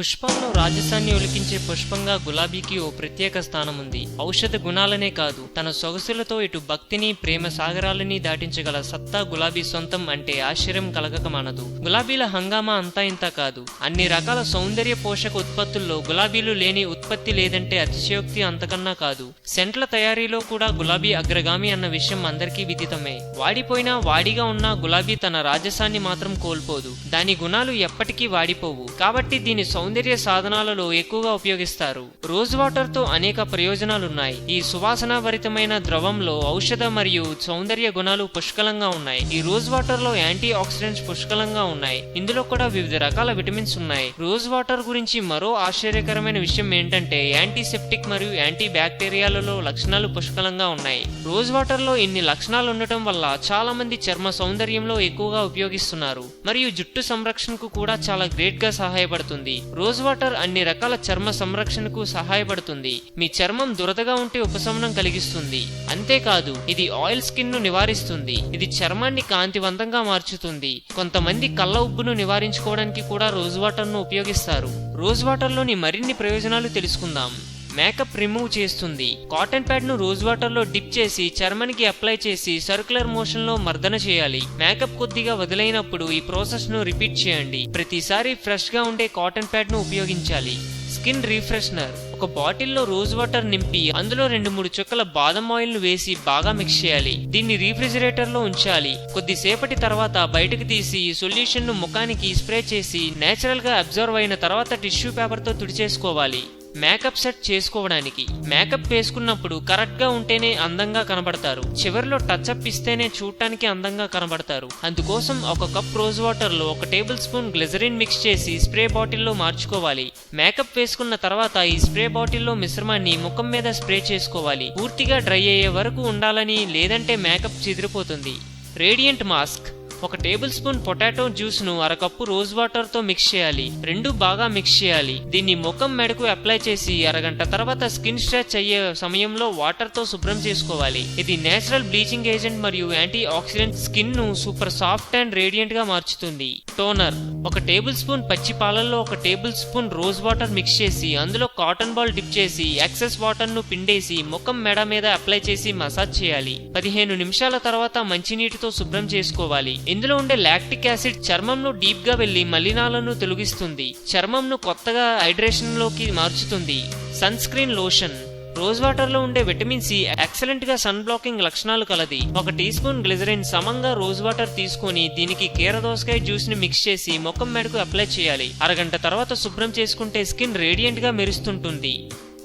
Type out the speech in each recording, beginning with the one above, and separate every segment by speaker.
Speaker 1: పుష్పాల్లో రాజసాన్ని ఒలికించే పుష్పంగా గులాబీకి ఓ ప్రత్యేక స్థానం ఉంది. ఔషధ గుణాలనే కాదు, తన సొగసులతో ఇటు భక్తిని ప్రేమ సాగరాలని దాటించగల సత్తా గులాబీ సొంతం అంటే ఆశ్చర్యం కలగకమానదు. గులాబీల హంగామా అంతా ఇంత కాదు. అన్ని రకాల సౌందర్య పోషక ఉత్పత్తుల్లో గులాబీలు లేని ఉత్పత్తి లేదంటే అతిశయోక్తి అంతకన్నా కాదు. సెంట్ల తయారీలో కూడా గులాబీ అగ్రగామి అన్న విషయం అందరికీ విదితమే. వాడిపోయినా వాడిగా ఉన్న గులాబీ తన రాజసాన్ని మాత్రం కోల్పోదు. దాని గుణాలు ఎప్పటికీ వాడిపోవు. కాబట్టి దీని సౌందర్య సాధనాలలో ఎక్కువగా ఉపయోగిస్తారు. రోజ్ వాటర్ తో అనేక ప్రయోజనాలున్నాయి. ఈ సువాసనాభరితమైన ద్రవంలో ఔషధ మరియు సౌందర్య గుణాలు పుష్కలంగా ఉన్నాయి. ఈ రోజ్ వాటర్ లో యాంటీ ఆక్సిడెంట్స్ పుష్కలంగా ఉన్నాయి. ఇందులో కూడా వివిధ రకాల విటమిన్స్ ఉన్నాయి. రోజ్ వాటర్ గురించి మరో ఆశ్చర్యకరమైన విషయం ఏంటంటే యాంటీసెప్టిక్ మరియు యాంటీ బ్యాక్టీరియాలలో లక్షణాలు పుష్కలంగా ఉన్నాయి. రోజ్ వాటర్ లో ఇన్ని లక్షణాలు ఉండటం వల్ల చాలా మంది చర్మ సౌందర్యంలో ఎక్కువగా ఉపయోగిస్తున్నారు మరియు జుట్టు సంరక్షణకు కూడా చాలా గ్రేట్ గా సహాయపడుతుంది. రోజ్ వాటర్ అన్ని రకాల చర్మ సంరక్షణకు సహాయపడుతుంది. మీ చర్మం దురదగా ఉంటే ఉపశమనం కలిగిస్తుంది. అంతేకాదు ఇది ఆయిల్ స్కిన్ ను నివారిస్తుంది. ఇది చర్మాన్ని కాంతివంతంగా మార్చుతుంది. కొంతమంది కళ్ళ ఉబ్బును నివారించుకోవడానికి కూడా రోజ్ వాటర్ ను ఉపయోగిస్తారు. రోజ్ వాటర్ లోని మరిన్ని ప్రయోజనాలు తెలుసుకుందాం. మేకప్ రిమూవ్ చేస్తుంది. కాటన్ ప్యాడ్ ను రోజ్ వాటర్ లో డిప్ చేసి చర్మానికి అప్లై చేసి సర్క్యులర్ మోషన్ లో మర్దన చేయాలి. మేకప్ కొద్దిగా వదిలైనప్పుడు ఈ ప్రాసెస్ ను రిపీట్ చేయండి. ప్రతిసారి ఫ్రెష్ గా ఉండే కాటన్ ప్యాడ్ ను ఉపయోగించాలి. స్కిన్ రిఫ్రెషనర్. ఒక బాటిల్లో రోజ్ వాటర్ నింపి అందులో 2-3 చుక్కల బాదం ఆయిల్ ను వేసి బాగా మిక్స్ చేయాలి. దీన్ని రిఫ్రిజిరేటర్ లో ఉంచాలి. కొద్దిసేపటి తర్వాత బయటకు తీసి ఈ సొల్యూషన్ ను ముఖానికి స్ప్రే చేసి నేచురల్ గా అబ్జర్వ్ అయిన తర్వాత టిష్యూ పేపర్ తో తుడిచేసుకోవాలి. మేకప్ సెట్ చేసుకోవడానికి. మేకప్ వేసుకున్నప్పుడు కరెక్ట్ గా ఉంటేనే అందంగా కనబడతారు. చివరిలో టచ్అప్ ఇస్తేనే చూడటానికి అందంగా కనబడతారు. అందుకోసం ఒక కప్ రోజ్ వాటర్ లో 1 టేబుల్ స్పూన్ గ్లిజరిన్ మిక్స్ చేసి స్ప్రే బాటిల్లో మార్చుకోవాలి. మేకప్ వేసుకున్న తర్వాత ఈ స్ప్రే బాటిల్లో మిశ్రమాన్ని ముఖం మీద స్ప్రే చేసుకోవాలి. పూర్తిగా డ్రై అయ్యే వరకు ఉండాలని, లేదంటే మేకప్ చెదిరిపోతుంది. Radiant mask. 1 tablespoon potato juice ను 1/2 కప్పు రోజ్ వాటర్ తో మిక్స్ చేయాలి. రెండు బాగా మిక్స్ చేయాలి. దీన్ని ముఖం మెడకు అప్లై చేసి అరగంట తర్వాత స్కిన్ స్ట్రెచ్ అయ్యే సమయంలో వాటర్ తో శుభ్రం చేసుకోవాలి. ఇది నేచురల్ బ్లీచింగ్ ఏజెంట్ మరియు యాంటీ ఆక్సిడెంట్ స్కిన్ ను సూపర్ సాఫ్ట్ అండ్ రేడియంట్ గా మార్చుతుంది. టోనర్. 1 టేబుల్ స్పూన్ పచ్చి పాలల్లో 1 table spoon rose water mix చేసి అందులో కాటన్ బాల్ డిప్ చేసి ఎక్సెస్ వాటర్ ను పిండేసి ముఖం మెడ మీద అప్లై చేసి మసాజ్ చేయాలి. 15 నిమిషాల తర్వాత మంచినీటితో శుభ్రం చేసుకోవాలి. ఇందులో ఉండే లాక్టిక్ యాసిడ్ చర్మంలో డీప్ గా వెళ్లి మలినాలను తొలగిస్తుంది. చర్మంను కొత్తగా హైడ్రేషన్ లోకి మార్చుతుంది. Sunscreen lotion. Rose water లో ఉండే విటమిన్ సి ఎక్సలెంట్ గా సన్ బ్లాకింగ్ లక్షణాలు కలది. 1 టీ స్పూన్ గ్లిజరిన్ సమంగా రోజ్ వాటర్ తీసుకొని దీనికి కీరదోసకాయ జ్యూస్ ని మిక్స్ చేసి ముఖం మెడకు అప్లై చేయాలి. అరగంట తర్వాత శుభ్రం చేసుకుంటే స్కిన్ రేడియంట్ గా మెరుస్తుంటుంది.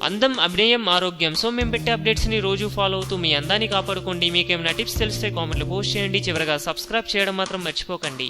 Speaker 1: అందం, అభినయం, ఆరోగ్యం. సో మేము పెట్టే అప్డేట్స్ ని రోజు ఫాలో అవుతూ మీ అందాన్ని కాపాడుకోండి. మీకేమైనా టిప్స్ తెలిస్తే కామెంట్లో పోస్ట్ చేయండి. చివరగా సబ్స్క్రైబ్ చేయడం మాత్రం మర్చిపోకండి.